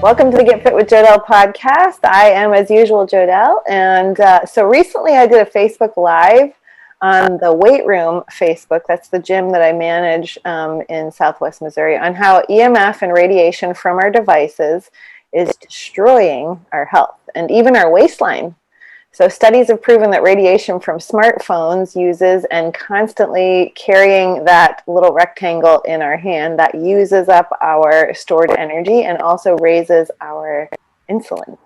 Welcome to the Get Fit with Jodelle podcast. I am, as usual, Jodelle. And so recently I did a Facebook Live on the Weight Room Facebook. That's the gym that I manage in Southwest Missouri, on how EMF and radiation from our devices is destroying our health and even our waistline. So studies have proven that radiation from smartphones uses, and constantly carrying that little rectangle in our hand, that uses up our stored energy and also raises our insulin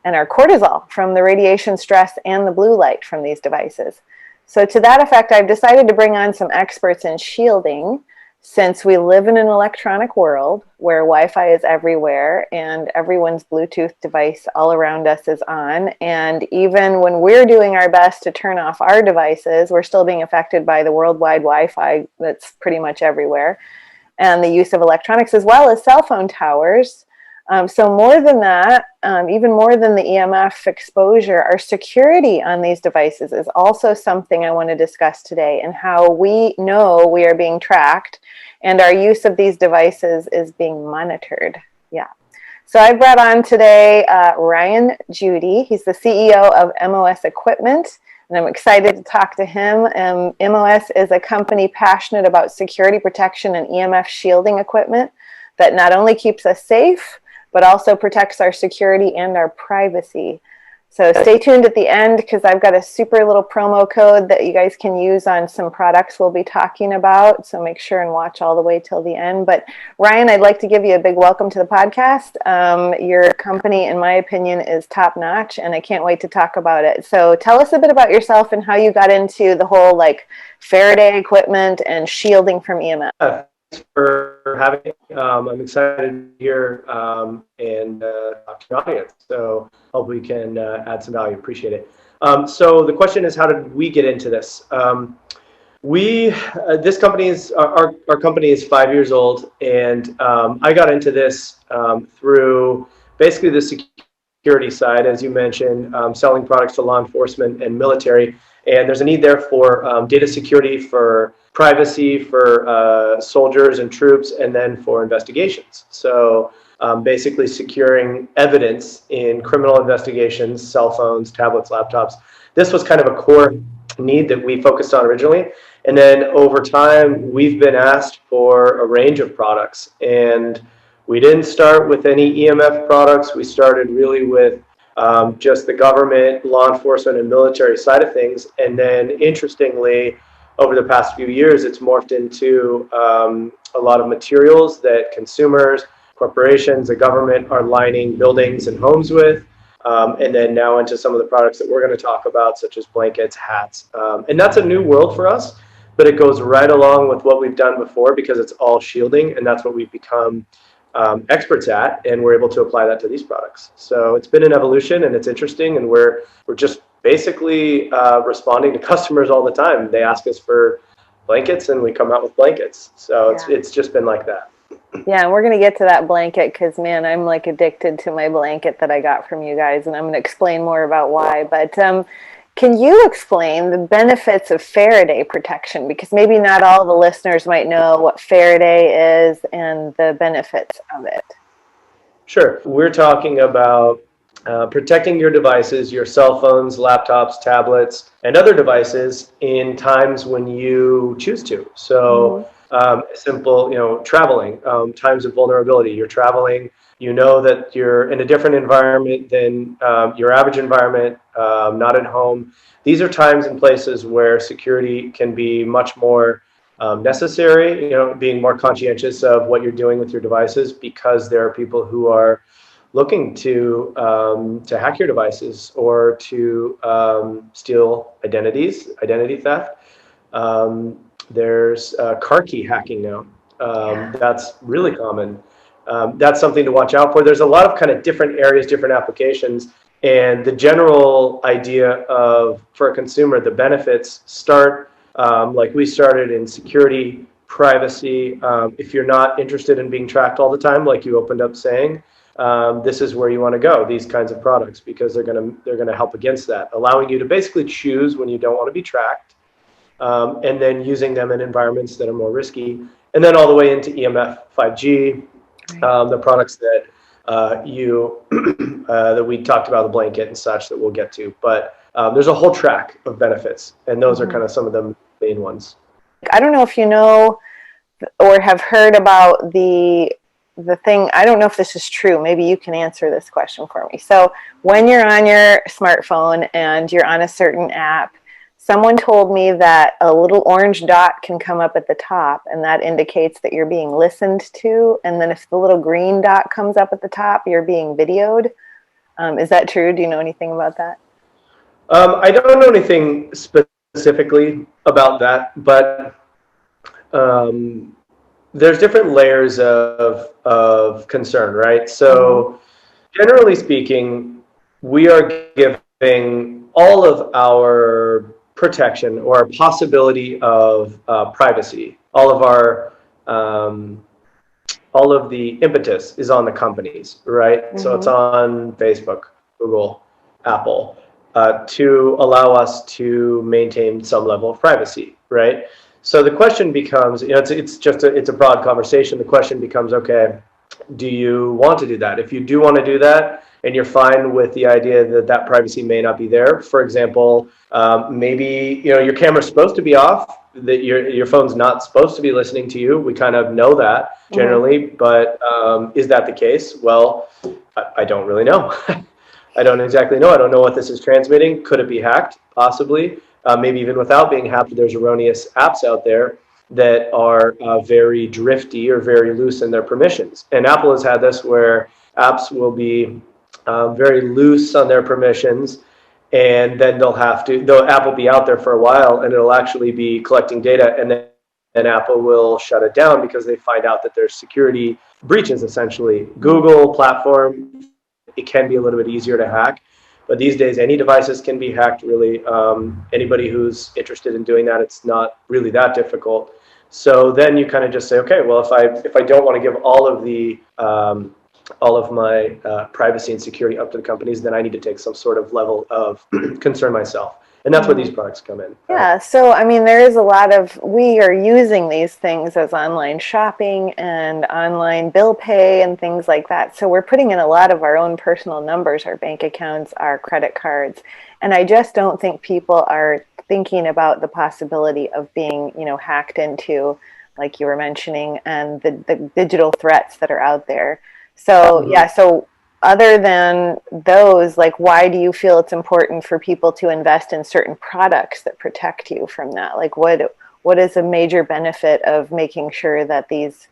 and our cortisol from the radiation stress and the blue light from these devices. So to that effect, I've decided to bring on some experts in shielding, since we live in an electronic world where Wi-Fi is everywhere and everyone's Bluetooth device all around us is on. And even when we're doing our best to turn off our devices, we're still being affected by the worldwide Wi-Fi that's pretty much everywhere, and the use of electronics as well as cell phone towers. So more than that, even more than the EMF exposure, our security on these devices is also something I want to discuss today, and how we know we are being tracked and our use of these devices is being monitored. Yeah. So I brought on today Ryan Judy. He's the CEO of MOS Equipment, and I'm excited to talk to him. MOS is a company passionate about security protection and EMF shielding equipment that not only keeps us safe, but also protects our security and our privacy. So stay tuned at the end, because I've got a super little promo code that you guys can use on some products we'll be talking about. So make sure and watch all the way till the end. But Ryan, I'd like to give you a big welcome to the podcast. Your company, in my opinion, is top notch, and I can't wait to talk about it. So tell us a bit about yourself and how you got into the whole Faraday equipment and shielding from EMF. Thanks for having me. I'm excited to be here and talk to the audience. So hope we can add some value. Appreciate it. So the question is, how did we get into this? This company is our company is 5 years old, and I got into this through basically the security side, as you mentioned, selling products to law enforcement and military. And there's a need there for data security, for privacy, for soldiers and troops, and then for investigations. So basically securing evidence in criminal investigations, cell phones, tablets, laptops. This was kind of a core need that we focused on originally. And then over time, we've been asked for a range of products. And we didn't start with any EMF products. We started really with just the government, law enforcement, and military side of things. And then, interestingly, over the past few years, it's morphed into a lot of materials that consumers, corporations, the government are lining buildings and homes with. And then now into some of the products that we're going to talk about, such as blankets, hats. And that's a new world for us, but it goes right along with what we've done before, because it's all shielding, and that's what we've become experts at, and we're able to apply that to these products. So it's been an evolution, and it's interesting, and we're just basically responding to customers all the time. They ask us for blankets, and we come out with blankets. So it's just been like that. Yeah, and we're going to get to that blanket, because, man, I'm addicted to my blanket that I got from you guys, and I'm going to explain more about why. But can you explain the benefits of Faraday protection? Because maybe not all the listeners might know what Faraday is and the benefits of it. Sure. We're talking about protecting your devices, your cell phones, laptops, tablets, and other devices in times when you choose to. So simple, traveling, times of vulnerability. You're traveling, you know that you're in a different environment than your average environment, not at home. These are times and places where security can be much more necessary, being more conscientious of what you're doing with your devices, because there are people who are looking to hack your devices or to steal identity theft. There's car key hacking now. That's really common. That's something to watch out for. There's a lot of kind of different areas, different applications. And the general idea for a consumer, the benefits start like we started in security, privacy. If you're not interested in being tracked all the time, like you opened up saying, this is where you want to go, these kinds of products, because they're gonna help against that, allowing you to basically choose when you don't want to be tracked, and then using them in environments that are more risky. And then all the way into EMF 5G, the products that that we talked about, the blanket and such, that we'll get to. But there's a whole track of benefits, and those are kind of some of the main ones. I don't know if you know or have heard about the thing. I don't know if this is true. Maybe you can answer this question for me. So when you're on your smartphone and you're on a certain app, someone told me that a little orange dot can come up at the top, and that indicates that you're being listened to. And then if the little green dot comes up at the top, you're being videoed. Is that true? Do you know anything about that? I don't know anything specifically about that, but there's different layers of concern, right? So generally speaking, we are giving all of our protection or our possibility of privacy, all of the impetus is on the companies, right? So it's on Facebook, Google, Apple, to allow us to maintain some level of privacy, right? So the question becomes, it's a broad conversation. The question becomes, okay, do you want to do that? If you do want to do that, and you're fine with the idea that that privacy may not be there, for example, maybe your camera's supposed to be off, that your phone's not supposed to be listening to you. We kind of know that generally, but is that the case? Well, I don't really know. I don't exactly know. I don't know what this is transmitting. Could it be hacked? Possibly. Maybe even without being hacked, there's erroneous apps out there that are very drifty or very loose in their permissions. And Apple has had this where apps will be very loose on their permissions, and then Apple will be out there for a while, and it'll actually be collecting data, and then Apple will shut it down because they find out that there's security breaches, essentially. Google platform, it can be a little bit easier to hack. But these days, any devices can be hacked, really. Anybody who's interested in doing that, it's not really that difficult. So then you kind of just say, okay, well, if I don't want to give all of my privacy and security up to the companies, then I need to take some sort of level of concern myself. And that's where these products come in. Yeah, so I mean, there is a lot of, we are using these things as online shopping and online bill pay and things like that. So we're putting in a lot of our own personal numbers, our bank accounts, our credit cards. And I just don't think people are thinking about the possibility of being, hacked into, like you were mentioning, and the digital threats that are out there. So, yeah, so other than those, like, why do you feel it's important for people to invest in certain products that protect you from that? Like, what is a major benefit of making sure that these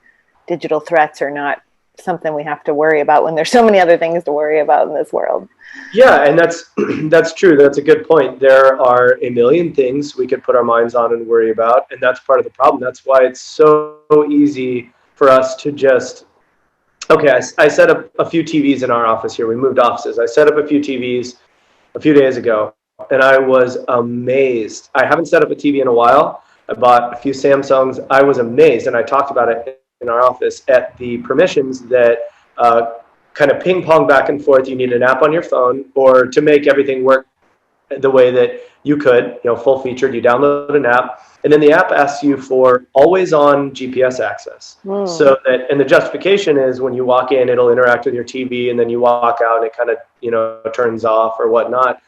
digital threats are not something we have to worry about when there's so many other things to worry about in this world? Yeah, and that's true. That's a good point. There are a million things we could put our minds on and worry about, and that's part of the problem. That's why it's so easy for us to just, okay, I set up a few TVs in our office here. We moved offices. I set up a few TVs a few days ago, and I was amazed. I haven't set up a TV in a while. I bought a few Samsungs. I was amazed, and I talked about it in our office, at the permissions that kind of ping pong back and forth. You need an app on your phone, or to make everything work the way that you could, full featured, you download an app, and then the app asks you for always on GPS access. So that, and the justification is when you walk in, it'll interact with your TV, and then you walk out and it kind of, turns off or whatnot.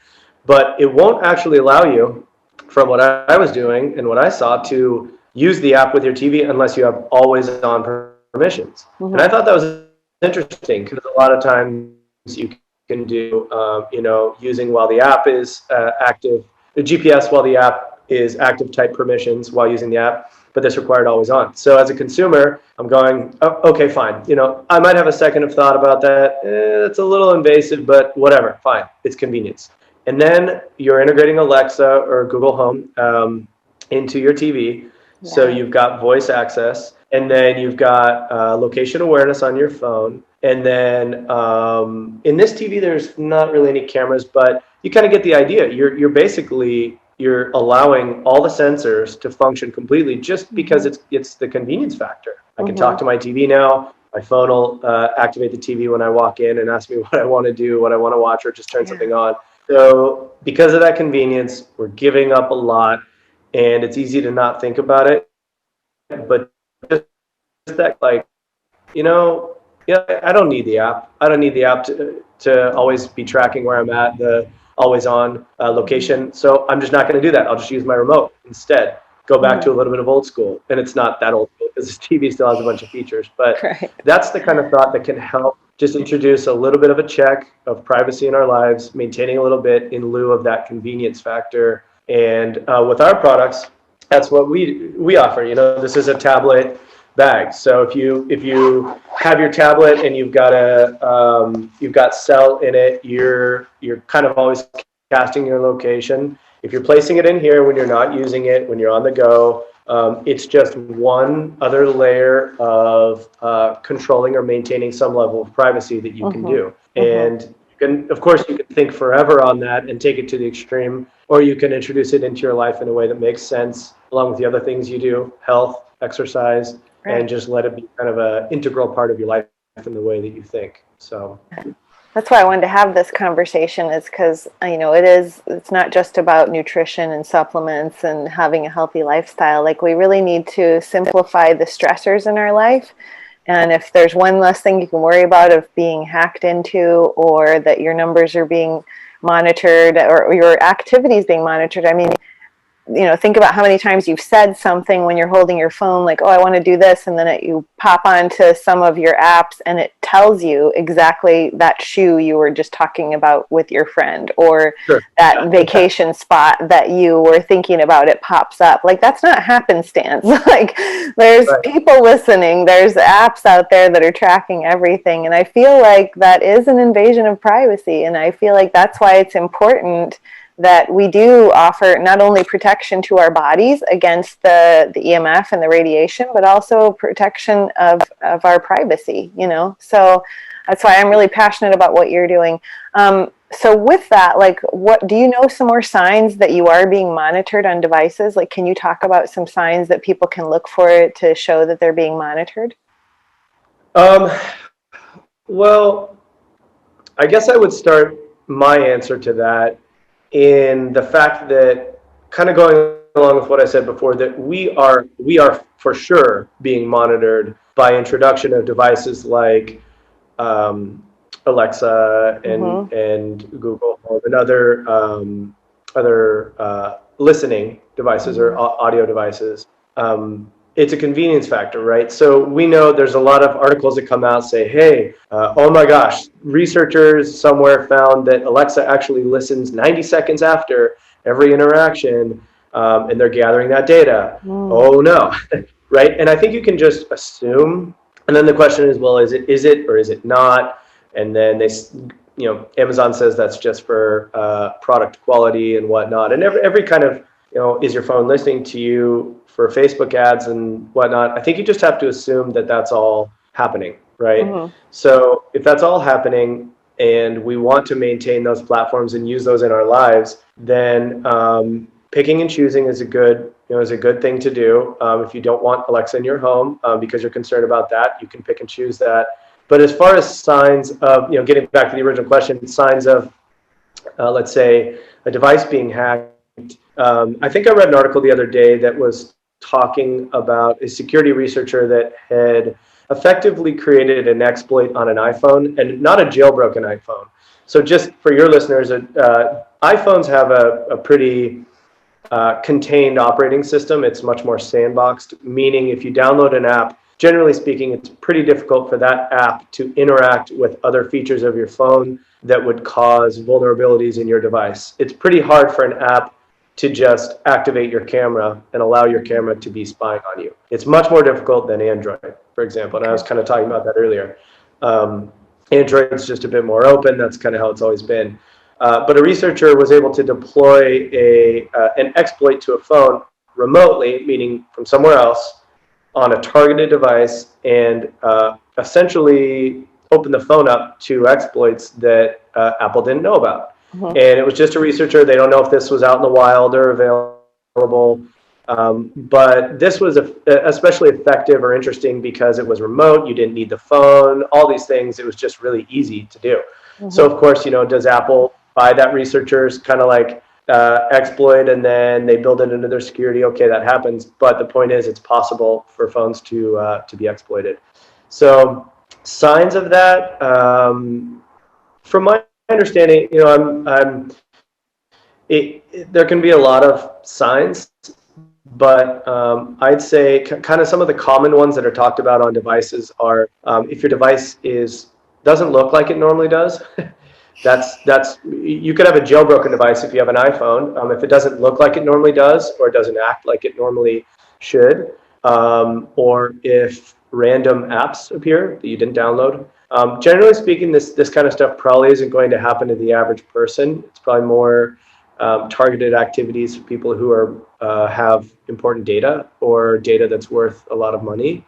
But it won't actually allow you, from what I was doing and what I saw, to use the app with your TV unless you have always on permissions. And I thought that was interesting, because a lot of times you can do, using while the app is active, the GPS while the app is active type permissions while using the app, but this required always on. So as a consumer, I'm going, oh, okay, fine. I might have a second of thought about that. It's a little invasive, but whatever, fine. It's convenience. And then you're integrating Alexa or Google Home into your TV. Yeah. So you've got voice access, and then you've got location awareness on your phone. And then in this TV, there's not really any cameras, but you kind of get the idea. You're allowing all the sensors to function completely, just because it's the convenience factor. I can talk to my TV now. My phone will activate the TV when I walk in and ask me what I want to do, what I want to watch, or just turn something on. So because of that convenience, we're giving up a lot, and it's easy to not think about it. But just that, Yeah, I don't need the app. I don't need the app to always be tracking where I'm at, the always on location. So I'm just not going to do that. I'll just use my remote instead. Go back to a little bit of old school. And it's not that old school because this TV still has a bunch of features. But Right. that's the kind of thought that can help just introduce a little bit of a check of privacy in our lives, maintaining a little bit in lieu of that convenience factor. And with our products, that's what we offer. You know, this is a tablet bag. So if you have your tablet and you've got cell in it, you're kind of always casting your location. If you're placing it in here when you're not using it, when you're on the go, it's just one other layer of controlling or maintaining some level of privacy that you can do. And you can, of course, you can think forever on that and take it to the extreme, or you can introduce it into your life in a way that makes sense, along with the other things you do, health, exercise, and just let it be kind of an integral part of your life in the way that you think. So That's why I wanted to have this conversation, is because, you know, it's not just about nutrition and supplements and having a healthy lifestyle. Like, we really need to simplify the stressors in our life. And if there's one less thing you can worry about of being hacked into, or that your numbers are being monitored, or your activities being monitored, I mean, you know, think about how many times you've said something when you're holding your phone, like, oh, I want to do this. And then you pop onto some of your apps and it tells you exactly that shoe you were just talking about with your friend, or that vacation spot that you were thinking about, it pops up. Like, that's not happenstance. Like, there's people listening, there's apps out there that are tracking everything. And I feel like that is an invasion of privacy. And I feel like that's why it's important that we do offer not only protection to our bodies against the EMF and the radiation, but also protection of our privacy, you know? So that's why I'm really passionate about what you're doing. So with that, like, what do you know some more signs that you are being monitored on devices? Like, can you talk about some signs that people can look for to show that they're being monitored? Well, I guess I would start my answer to that in the fact that, kind of going along with what I said before, that we are for sure being monitored by introduction of devices like Alexa and Google Home and other listening devices or audio devices. It's a convenience factor, right? So we know there's a lot of articles that come out say, hey, oh my gosh, researchers somewhere found that Alexa actually listens 90 seconds after every interaction, and they're gathering that data. Oh no, right? And I think you can just assume. And then the question is, well, is it or is it not? And then Amazon says that's just for product quality and whatnot. And every kind of, is your phone listening to you for Facebook ads and whatnot? I think you just have to assume that that's all happening, right? So if that's all happening and we want to maintain those platforms and use those in our lives, then picking and choosing is a good thing to do. If you don't want Alexa in your home because you're concerned about that, you can pick and choose that. But as far as signs of, getting back to the original question, signs of, let's say, a device being hacked, I think I read an article the other day that was talking about a security researcher that had effectively created an exploit on an iPhone, and not a jailbroken iPhone. So just for your listeners, iPhones have a pretty contained operating system. It's much more sandboxed, meaning if you download an app, generally speaking, it's pretty difficult for that app to interact with other features of your phone that would cause vulnerabilities in your device. It's pretty hard for an app to just activate your camera and allow your camera to be spying on you. It's much more difficult than Android, for example. And I was kind of talking about that earlier. Android's just a bit more open. That's kind of how it's always been. But a researcher was able to deploy an exploit to a phone remotely, meaning from somewhere else, on a targeted device, and essentially open the phone up to exploits that Apple didn't know about. And it was just a researcher. They don't know if this was out in the wild or available. But this was especially effective or interesting because it was remote. You didn't need the phone, all these things. It was just really easy to do. So, of course, does Apple buy that researcher's kind of like exploit and then they build it into their security? Okay, that happens. But the point is, it's possible for phones to be exploited. So Signs of that, from my understanding, there can be a lot of signs, but I'd say kind of some of the common ones that are talked about on devices are if your device doesn't look like it normally does. That's you could have a jailbroken device if you have an iPhone. If it doesn't look like it normally does, or it doesn't act like it normally should, or if random apps appear that you didn't download. Generally speaking, this kind of stuff probably isn't going to happen to the average person. It's probably more targeted activities for people who have important data or data that's worth a lot of money.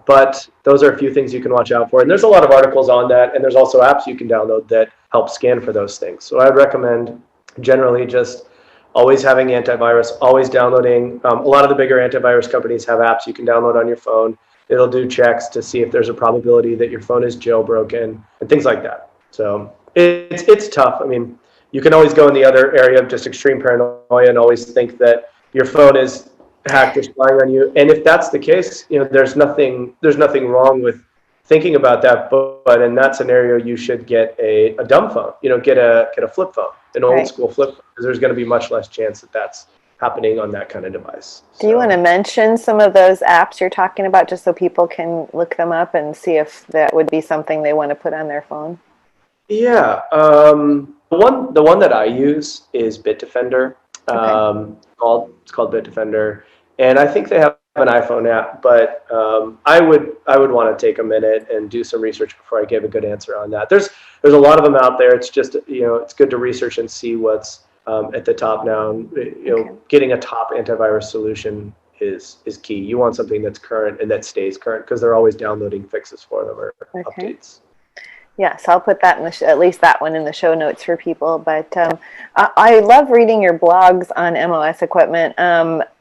But those are a few things you can watch out for. And there's a lot of articles on that. And there's also apps you can download that help scan for those things. So I'd recommend generally just always having antivirus, always downloading. A lot of the bigger antivirus companies have apps you can download on your phone. It'll do checks to see if there's a probability that your phone is jailbroken and things like that. So it's tough. I mean, you can always go in the other area of just extreme paranoia and always think that your phone is hacked or spying on you. And if that's the case, there's nothing wrong with thinking about that. But in that scenario, you should get a dumb phone. Get a flip phone, an old school flip phone, because there's going to be much less chance that that's happening on that kind of device. Do you want to mention some of those apps you're talking about, just so people can look them up and see if that would be something they want to put on their phone? Yeah. The one that I use is Bitdefender. Okay. It's called Bitdefender, and I think they have an iPhone app. But I would want to take a minute and do some research before I give a good answer on that. There's a lot of them out there. It's just it's good to research and see what's at the top now. Okay. Getting a top antivirus solution is key. You want something that's current and that stays current, because they're always downloading fixes for them or updates. Yes, I'll put that in at least that one in the show notes for people. But I love reading your blogs on MOS equipment.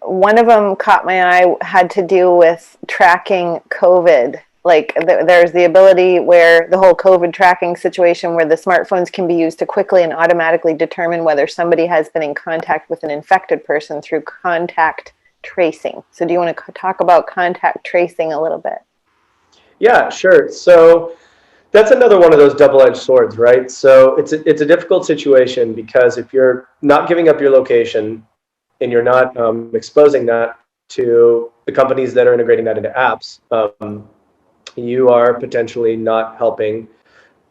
One of them caught my eye, had to do with tracking COVID. Like there's the ability where the whole COVID tracking situation, where the smartphones can be used to quickly and automatically determine whether somebody has been in contact with an infected person through contact tracing. So do you want to talk about contact tracing a little bit? Yeah, sure. So that's another one of those double-edged swords, right? So it's a difficult situation, because if you're not giving up your location and you're not exposing that to the companies that are integrating that into apps, you are potentially not helping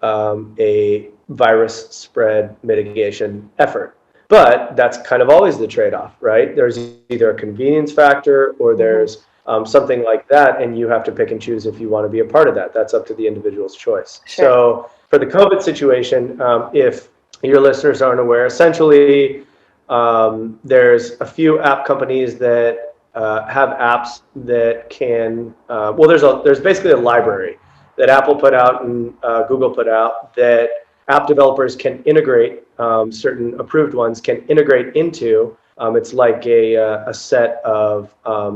a virus spread mitigation effort. But that's kind of always the trade-off, right? There's either a convenience factor or there's something like that, and you have to pick and choose if you want to be a part of that. That's up to the individual's choice. Sure. So for the COVID situation, if your listeners aren't aware, essentially there's a few app companies that have apps that can, there's basically a library that Apple put out and Google put out that app developers can integrate, certain approved ones can integrate into. It's like a set of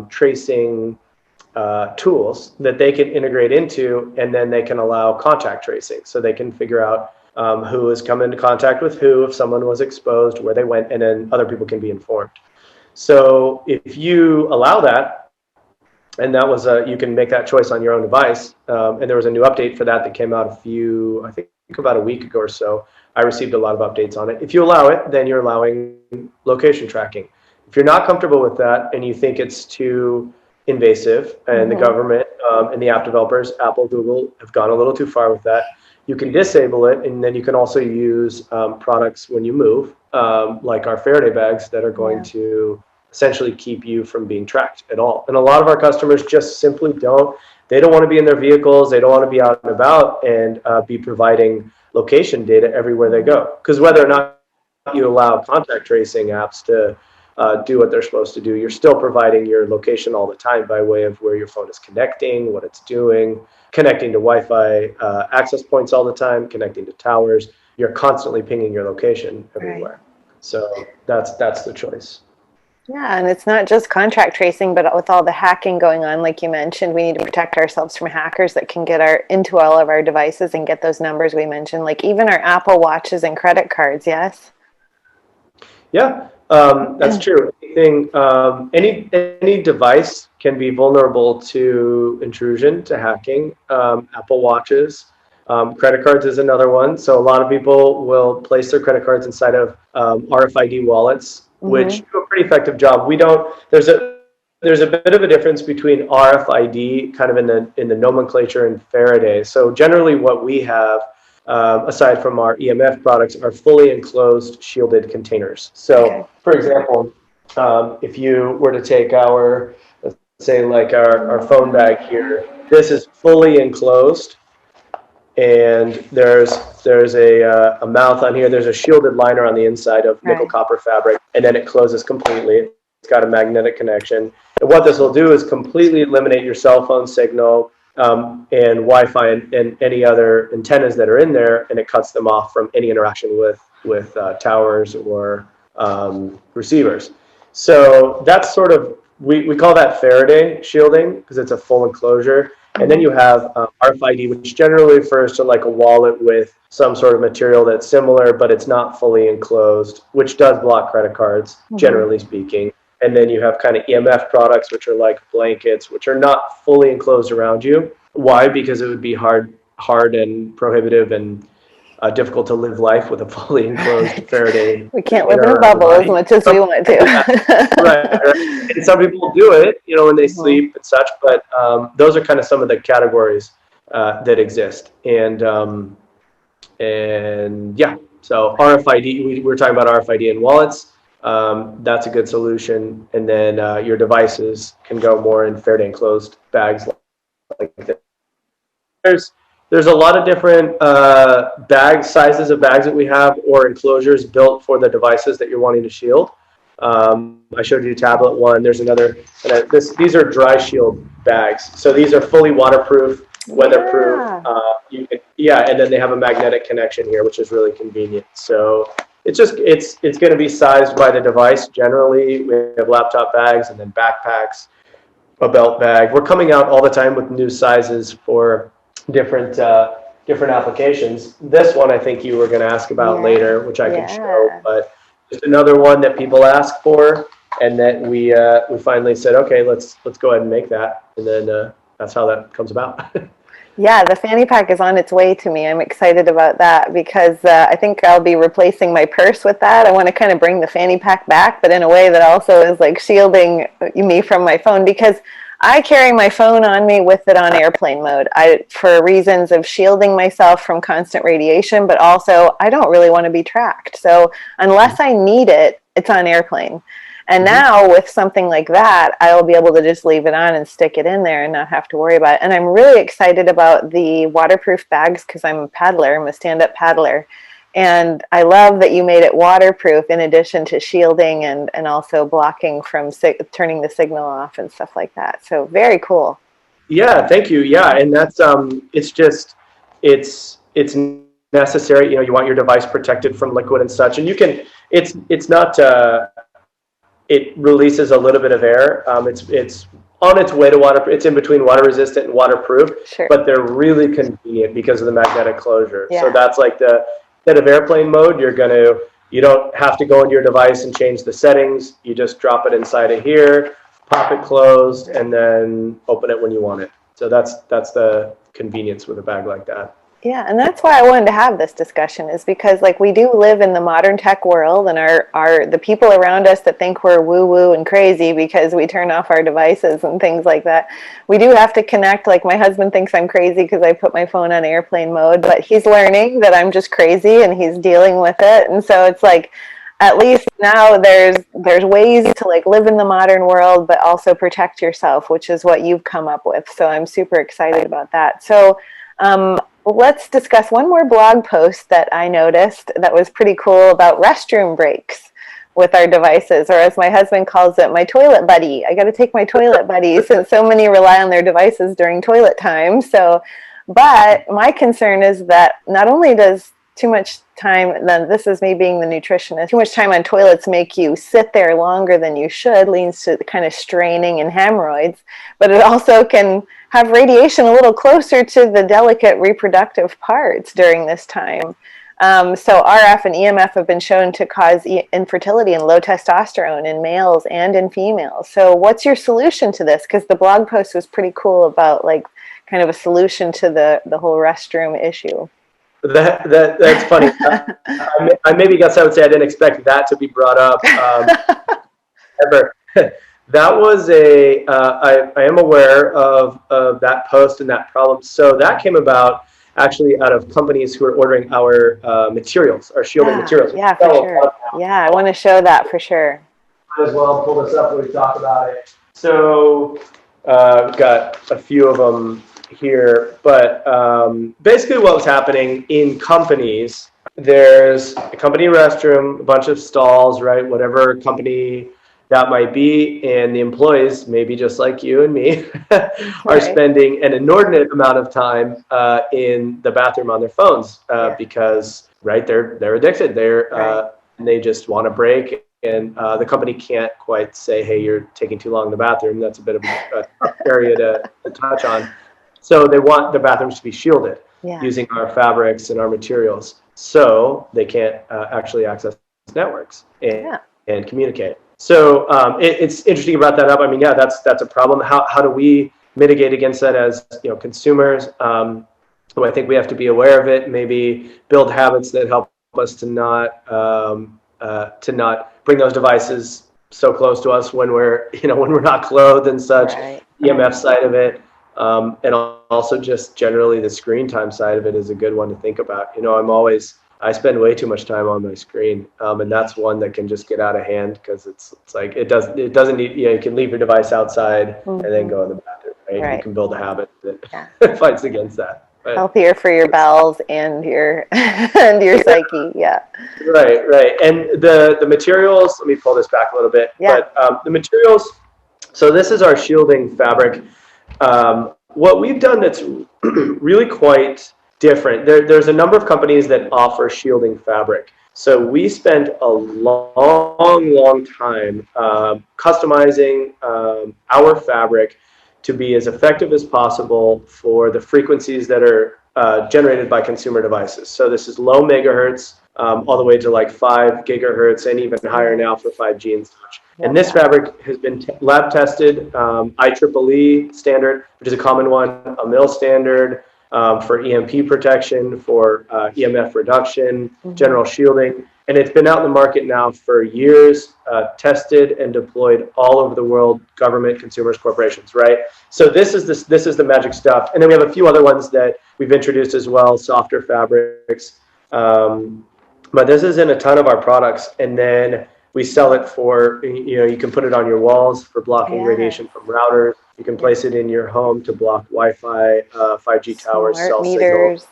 tracing tools that they can integrate into, and then they can allow contact tracing. So they can figure out who has come into contact with who, if someone was exposed, where they went, and then other people can be informed. So if you allow that, and that was you can make that choice on your own device, and there was a new update for that came out I think about a week ago or so. I received a lot of updates on it. If you allow it, then you're allowing location tracking. If you're not comfortable with that and you think it's too invasive, and the government and the app developers, Apple, Google, have gone a little too far with that, you can disable it, and then you can also use products when you move, like our Faraday bags that are going to essentially keep you from being tracked at all. And a lot of our customers just simply don't want to be in their vehicles. They don't want to be out and about and be providing location data everywhere they go. Because whether or not you allow contact tracing apps to do what they're supposed to do, you're still providing your location all the time by way of where your phone is connecting, what it's doing, connecting to Wi-Fi access points all the time, connecting to towers. You're constantly pinging your location everywhere. Right. So that's the choice. Yeah, and it's not just contact tracing, but with all the hacking going on, like you mentioned, we need to protect ourselves from hackers that can get into all of our devices and get those numbers we mentioned, like even our Apple Watches and credit cards, yes? Yeah, that's true. Any device can be vulnerable to intrusion, to hacking. Apple Watches. Credit cards is another one. So a lot of people will place their credit cards inside of RFID wallets, which do a pretty effective job. We don't. There's a bit of a difference between RFID, kind of in the nomenclature, and Faraday. So generally, what we have, aside from our EMF products, are fully enclosed shielded containers. So, for example, if you were to take our, let's say, like our phone bag here, this is fully enclosed, and there's a mouth on here. There's a shielded liner on the inside of nickel copper fabric, and then it closes completely. It's got a magnetic connection. And what this will do is completely eliminate your cell phone signal, and Wi-Fi and any other antennas that are in there, and it cuts them off from any interaction with towers or receivers. So that's sort of, we call that Faraday shielding because it's a full enclosure. And then you have RFID, which generally refers to like a wallet with some sort of material that's similar, but it's not fully enclosed, which does block credit cards, generally speaking. And then you have kind of EMF products, which are like blankets, which are not fully enclosed around you. Why? Because it would be hard and prohibitive and difficult to live life with a fully enclosed Faraday. We can't live in a bubble as much as we want to. Right. And some people do it, when they sleep and such, but those are kind of some of the categories that exist. And yeah, so RFID, we were talking about RFID in wallets. That's a good solution. And then your devices can go more in Faraday enclosed bags like this. There's a lot of different sizes of bags that we have, or enclosures built for the devices that you're wanting to shield. I showed you a tablet one. There's another. These are dry shield bags. So these are fully waterproof, weatherproof. And then they have a magnetic connection here, which is really convenient. So it's going to be sized by the device. Generally, we have laptop bags and then backpacks, a belt bag. We're coming out all the time with new sizes for different applications. This one I think you were going to ask about later, which I can show, but just another one that people ask for, and that we finally said, okay, let's go ahead and make that, and then that's how that comes about. Yeah, the fanny pack is on its way to me. I'm excited about that because I think I'll be replacing my purse with that. I want to kind of bring the fanny pack back, but in a way that also is like shielding me from my phone, because I carry my phone on me with it on airplane mode, for reasons of shielding myself from constant radiation, but also I don't really want to be tracked. So unless I need it, it's on airplane. And now with something like that, I will be able to just leave it on and stick it in there and not have to worry about it. And I'm really excited about the waterproof bags because I'm a paddler. I'm a stand-up paddler. And I love that you made it waterproof in addition to shielding and also blocking from turning the signal off and stuff like that. So very cool. Yeah, thank you. Yeah, and that's it's necessary. You want your device protected from liquid and such, and you can. It's not. It releases a little bit of air. It's on its way to water. It's in between water resistant and waterproof, but they're really convenient because of the magnetic closure. So that's like instead of airplane mode, you don't have to go into your device and change the settings. You just drop it inside of here, pop it closed, and then open it when you want it. So that's the convenience with a bag like that. Yeah, and that's why I wanted to have this discussion, is because like we do live in the modern tech world, and our the people around us that think we're woo-woo and crazy because we turn off our devices and things like that. We do have to connect. Like my husband thinks I'm crazy because I put my phone on airplane mode, but he's learning that I'm just crazy and he's dealing with it. And so it's like, at least now there's ways to like live in the modern world, but also protect yourself, which is what you've come up with. So I'm super excited about that. So let's discuss one more blog post that I noticed that was pretty cool about restroom breaks with our devices, or as my husband calls it, my toilet buddy. I got to take my toilet buddy since so many rely on their devices during toilet time. So, but my concern is that not only does too much time, then this is me being the nutritionist, too much time on toilets make you sit there longer than you should, leads to kind of straining and hemorrhoids, but it also can have radiation a little closer to the delicate reproductive parts during this time. So RF and EMF have been shown to cause infertility and low testosterone in males and in females. So what's your solution to this? Because the blog post was pretty cool about like kind of a solution to the whole restroom issue. That's funny. I maybe guess I would say I didn't expect that to be brought up ever. That was I am aware of that post and that problem. So that came about actually out of companies who are ordering our materials, our shielding materials. Yeah, for sure. Yeah, I want to show that for sure. Might as well pull this up when we talk about it. So we've got a few of them here, but basically what was happening in companies, there's a company restroom, a bunch of stalls, right? Whatever company that might be, and the employees, maybe just like you and me, are spending an inordinate amount of time in the bathroom on their phones because, right, they're addicted. And they just want to break, and the company can't quite say, hey, you're taking too long in the bathroom. That's a bit of a tough area to touch on. So they want the bathrooms to be shielded using our fabrics and our materials, so they can't actually access networks and communicate. So it's interesting you brought that up. I mean, yeah, that's a problem. How do we mitigate against that as consumers? Well, I think we have to be aware of it. Maybe build habits that help us to not bring those devices so close to us when we're not clothed and such. EMF side of it, and also just generally the screen time side of it is a good one to think about. I spend way too much time on my screen, and that's one that can just get out of hand because it's like it doesn't need, you can leave your device outside and then go in the bathroom, right? You can build a habit that fights against that. Right? Healthier for your bowels and your psyche, Right. And the materials, let me pull this back a little bit. But the materials, so this is our shielding fabric. What we've done that's really quite different. There's a number of companies that offer shielding fabric. So we spent a long time customizing our fabric to be as effective as possible for the frequencies that are generated by consumer devices. So this is low megahertz, all the way to like 5 gigahertz and even higher now for 5G and such. And this fabric has been lab tested, IEEE standard, which is a common one, a MIL standard, for EMP protection, for EMF reduction, general shielding. And it's been out in the market now for years, tested and deployed all over the world, government, consumers, corporations, right? So this is the magic stuff. And then we have a few other ones that we've introduced as well, softer fabrics. But this is in a ton of our products. And then we sell it for, you can put it on your walls for blocking radiation from routers. You can place it in your home to block Wi-Fi, 5G towers, cell signals.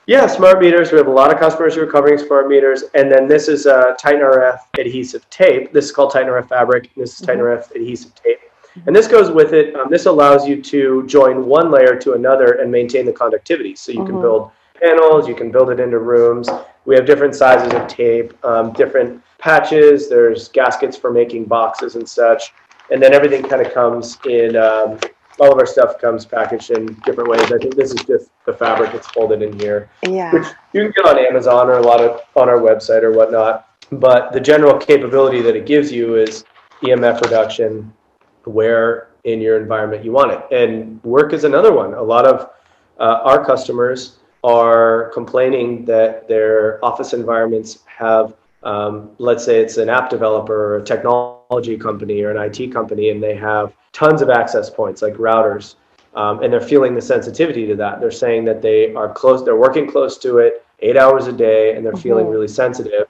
Yeah, smart meters. We have a lot of customers who are covering smart meters. And then this is Titan RF adhesive tape. This is called Titan RF fabric. This is Titan RF adhesive tape. And this goes with it. This allows you to join one layer to another and maintain the conductivity. So you can build panels, you can build it into rooms. We have different sizes of tape, different patches. There's gaskets for making boxes and such. And then everything kind of comes in, all of our stuff comes packaged in different ways. I think this is just the fabric that's folded in here, which you can get on Amazon or on our website or whatnot. But the general capability that it gives you is EMF reduction where in your environment you want it. And work is another one. A lot of our customers are complaining that their office environments have, let's say it's an app developer or a technology company or an IT company, and they have tons of access points like routers, and they're feeling the sensitivity to that. They're saying that they're working close to it 8 hours a day, and they're feeling really sensitive,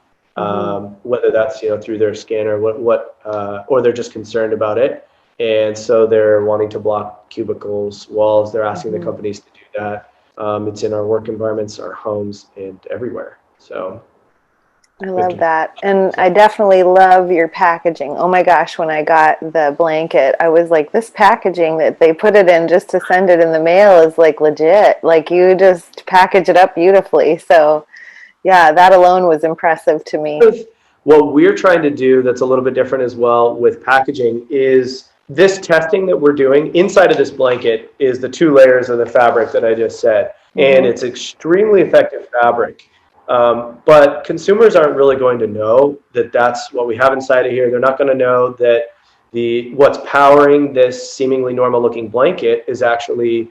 whether that's through their skin or or they're just concerned about it, and so they're wanting to block cubicles, walls. They're asking the companies to do that. It's in our work environments, our homes, and everywhere. So I love that. And I definitely love your packaging. Oh my gosh, when I got the blanket, I was like, this packaging that they put it in just to send it in the mail is like legit. Like you just package it up beautifully. So yeah, that alone was impressive to me. What we're trying to do that's a little bit different as well with packaging is this testing that we're doing inside of this blanket is the 2 layers of the fabric that I just said. And it's extremely effective fabric. But consumers aren't really going to know that that's what we have inside of here. They're not going to know that what's powering this seemingly normal looking blanket is actually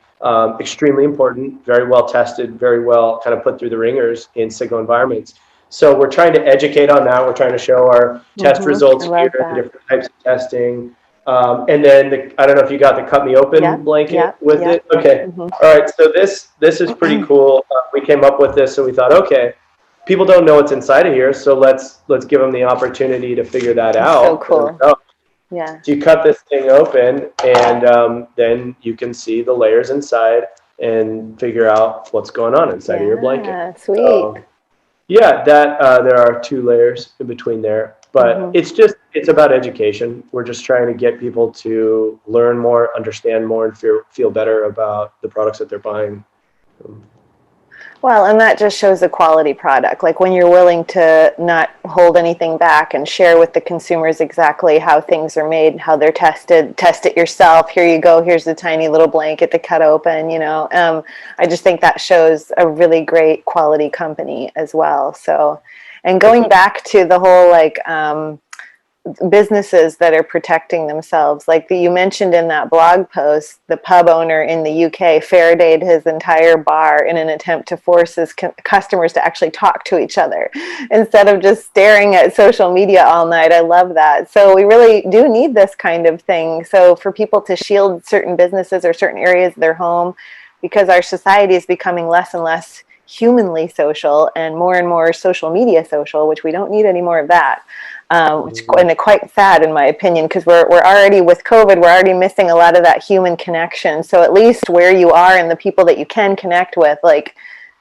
extremely important, very well tested, very well kind of put through the ringers in signal environments. So we're trying to educate on that. We're trying to show our test results here, the different types of testing. And then I don't know if you got the cut me open blanket with it. Okay. All right. So this is pretty cool. We came up with this, so we thought, okay, people don't know what's inside of here, so let's give them the opportunity to figure that out. So cool. Yeah. So you cut this thing open, and then you can see the layers inside and figure out what's going on inside of your blanket. Sweet. So, yeah, there are 2 layers in between there, but it's about education. We're just trying to get people to learn more, understand more, and feel better about the products that they're buying. Well, and that just shows a quality product. Like when you're willing to not hold anything back and share with the consumers exactly how things are made, how they're tested, test it yourself. Here you go. Here's the tiny little blanket to cut open, I just think that shows a really great quality company as well. So, and going back to the whole businesses that are protecting themselves, like you mentioned in that blog post, the pub owner in the UK Faradayed his entire bar in an attempt to force his customers to actually talk to each other instead of just staring at social media all night. I love that. So we really do need this kind of thing. So for people to shield certain businesses or certain areas of their home, because our society is becoming less and less humanly social and more social media social, which we don't need any more of that. Which is quite sad in my opinion, because we're already with COVID, we're already missing a lot of that human connection. So at least where you are and the people that you can connect with, like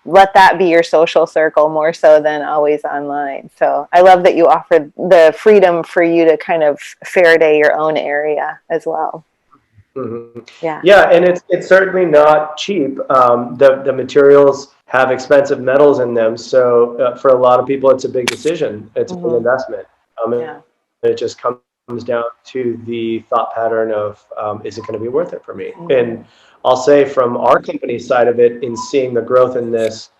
let that be your social circle more so than always online. So I love that you offered the freedom for you to kind of Faraday your own area as well. Yeah, and it's certainly not cheap. The materials have expensive metals in them, so for a lot of people it's a big decision. It's a big investment. It just comes down to the thought pattern of, is it going to be worth it for me? And I'll say from our company's side of it, in seeing the growth in this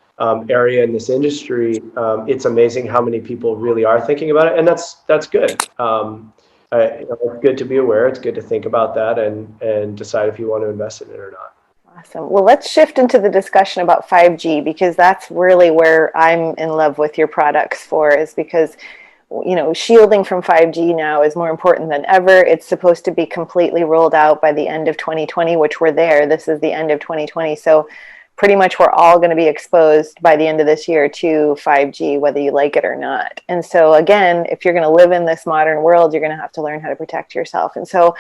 area, in this industry, it's amazing how many people really are thinking about it. And that's good. It's good to be aware. It's good to think about that and decide if you want to invest in it or not. Awesome. Well, let's shift into the discussion about 5G, because that's really where I'm in love with your products is because shielding from 5G now is more important than ever. It's supposed to be completely rolled out by the end of 2020, which we're there. This is the end of 2020. So pretty much we're all going to be exposed by the end of this year to 5G, whether you like it or not. And so again, if you're going to live in this modern world, you're going to have to learn how to protect yourself. And so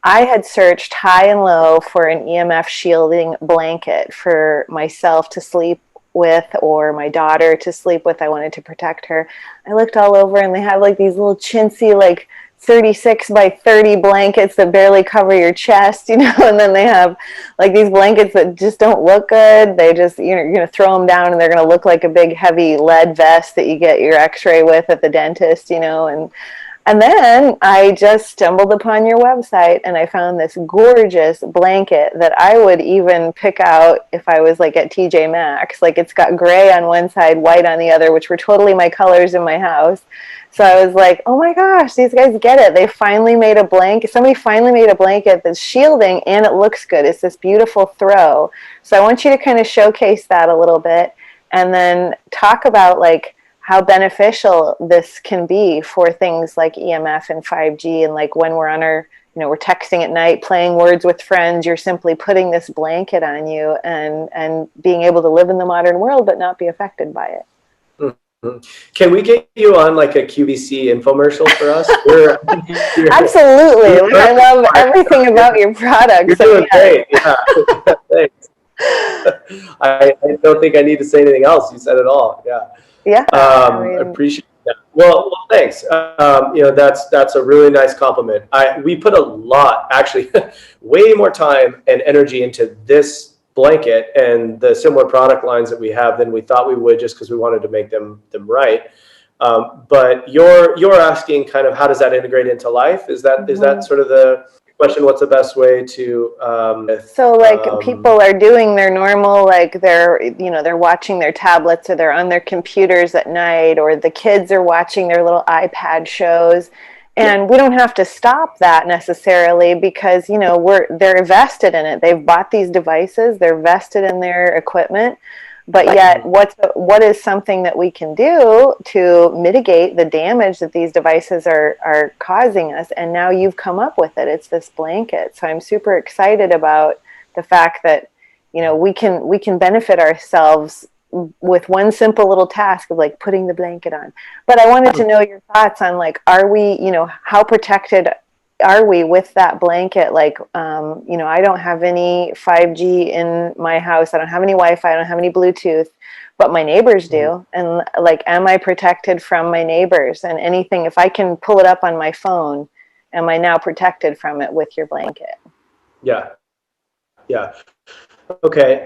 I had searched high and low for an EMF shielding blanket for myself to sleep with or my daughter to sleep with. I wanted to protect her. I looked all over and they have like these little chintzy 36 by 30 blankets that barely cover your chest, and then they have like these blankets that just don't look good. They just, you're going to throw them down and they're going to look like a big heavy lead vest that you get your x-ray with at the dentist, And then I just stumbled upon your website and I found this gorgeous blanket that I would even pick out if I was like at TJ Maxx. Like it's got gray on one side, white on the other, which were totally my colors in my house. So I was like, oh my gosh, these guys get it. They finally made a blanket. Somebody finally made a blanket that's shielding and it looks good. It's this beautiful throw. So I want you to kind of showcase that a little bit and then talk about how beneficial this can be for things like EMF and 5G, and when we're on our, we're texting at night, playing words with friends, you're simply putting this blanket on you and being able to live in the modern world but not be affected by it. Can we get you on a QVC infomercial for us? Absolutely. I love everything about your products. You're doing great. Yeah. Thanks. I don't think I need to say anything else. You said it all. Yeah. Yeah. I appreciate that. Well, thanks. That's a really nice compliment. We put a lot, actually, way more time and energy into this blanket and the similar product lines that we have than we thought we would, just because we wanted to make them right. But you're asking kind of how does that integrate into life? Is that sort of the question, what's the best way to so like people are doing their normal, like they're watching their tablets or they're on their computers at night, or the kids are watching their little iPad shows, and we don't have to stop that necessarily because they're vested in it. They've bought these devices, they're vested in their equipment. But yet, what is something that we can do to mitigate the damage that these devices are causing us? And now you've come up with it. It's this blanket. So I'm super excited about the fact that we can benefit ourselves with one simple little task of like putting the blanket on. But I wanted to know your thoughts on like, are we, how protected are we with that blanket? Like, I don't have any 5G in my house. I don't have any Wi-Fi. I don't have any Bluetooth, but my neighbors do. And like, am I protected from my neighbors? And anything, if I can pull it up on my phone, am I now protected from it with your blanket? Yeah. Okay.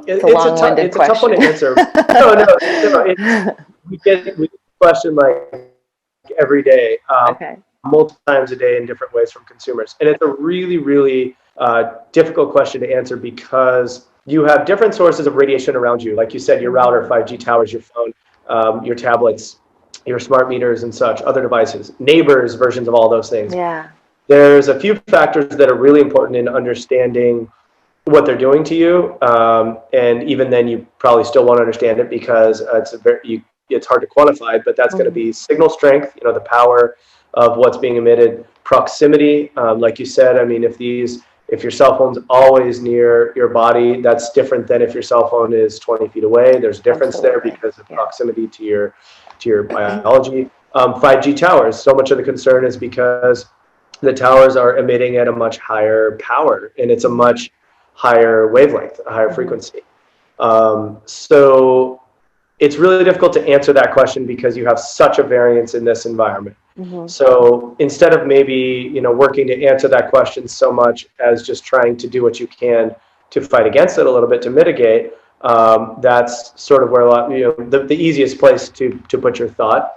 It's a tough one to answer. No. We get the question like every day. Okay. Multiple times a day in different ways from consumers. And it's a really, really difficult question to answer because you have different sources of radiation around you. Like you said, your router, 5G towers, your phone, your tablets, your smart meters and such, other devices, neighbors, versions of all those things. Yeah. There's a few factors that are really important in understanding what they're doing to you. And even then you probably still won't understand it because it's hard to quantify, but that's going to be signal strength, the power of what's being emitted, proximity, like you said. I mean, if your cell phone's always near your body, that's different than if your cell phone is 20 feet away. There's a difference there because of proximity to your biology. 5G towers, so much of the concern is because the towers are emitting at a much higher power, and it's a much higher wavelength, a higher frequency. So it's really difficult to answer that question because you have such a variance in this environment. So instead of maybe, working to answer that question so much as just trying to do what you can to fight against it a little bit, to mitigate, that's sort of where the easiest place to put your thought.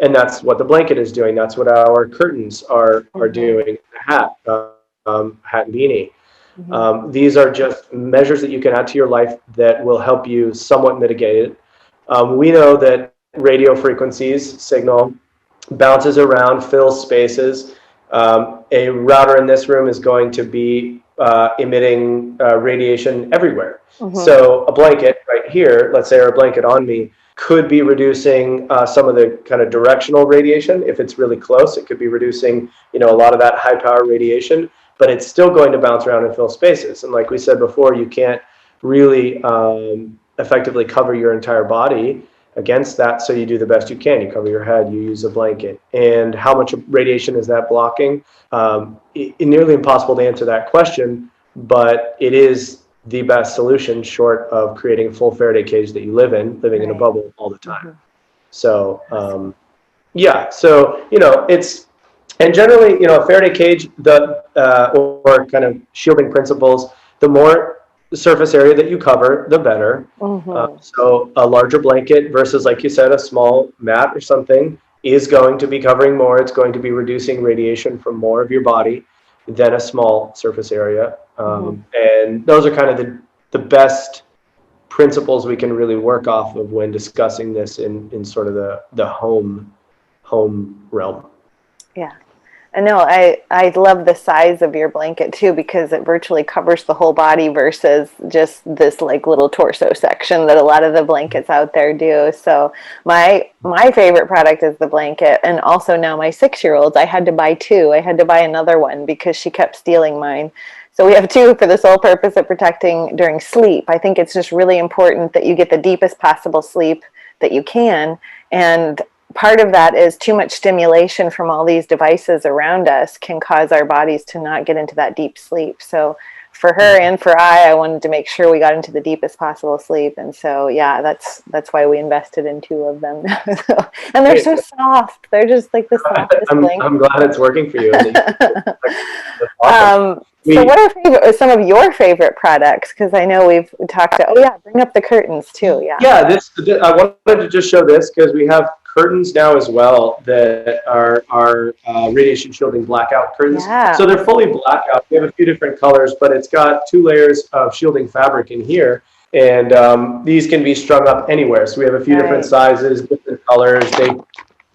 And that's what the blanket is doing. That's what our curtains are doing, hat and beanie. These are just measures that you can add to your life that will help you somewhat mitigate it. We know that radio frequencies, signal, bounces around, fills spaces. A router in this room is going to be emitting radiation everywhere. So a blanket right here, let's say, or a blanket on me, could be reducing some of the kind of directional radiation. If it's really close, it could be reducing, a lot of that high power radiation, but it's still going to bounce around and fill spaces. And like we said before, you can't really effectively cover your entire body against that, so you do the best you can. You cover your head, you use a blanket. And how much radiation is that blocking? It's nearly impossible to answer that question, but it is the best solution short of creating a full Faraday cage that you living in a bubble all the time. So it's, and generally, a Faraday cage, or kind of shielding principles, the more surface area that you cover, the better. So a larger blanket versus, like you said, a small mat or something is going to be covering more. It's going to be reducing radiation from more of your body than a small surface area. And those are kind of the best principles we can really work off of when discussing this in sort of the home realm. Yeah. I know. I love the size of your blanket too, because it virtually covers the whole body versus just this like little torso section that a lot of the blankets out there do. So my favorite product is the blanket, and also now my 6-year-old, I had to buy 2. I had to buy another one because she kept stealing mine. So we have 2 for the sole purpose of protecting during sleep. I think it's just really important that you get the deepest possible sleep that you can, and part of that is too much stimulation from all these devices around us can cause our bodies to not get into that deep sleep. So for her and for I wanted to make sure we got into the deepest possible sleep. And so, that's why we invested in 2 of them. And they're so soft. They're just like the softest blanket. I'm glad it's working for you. Awesome. So what are some of your favorite products? Because I know we've talked bring up the curtains too. I wanted to just show this because we have curtains now as well that are radiation shielding blackout curtains. Yeah. So they're fully blackout. We have a few different colors, but it's got 2 layers of shielding fabric in here. And these can be strung up anywhere. So we have a few different sizes, different colors.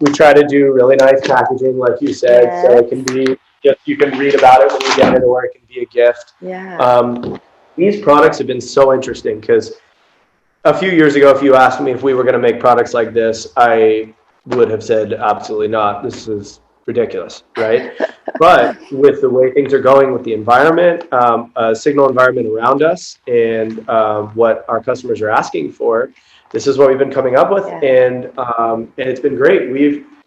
We try to do really nice packaging, like you said, so it can be just, you can read about it when you get it, or it can be a gift. Yeah. These products have been so interesting because a few years ago, if you asked me if we were going to make products like this, I would have said absolutely not. This is ridiculous, right? But with the way things are going with the environment, signal environment around us, and what our customers are asking for, this is what we've been coming up with, and it's been great.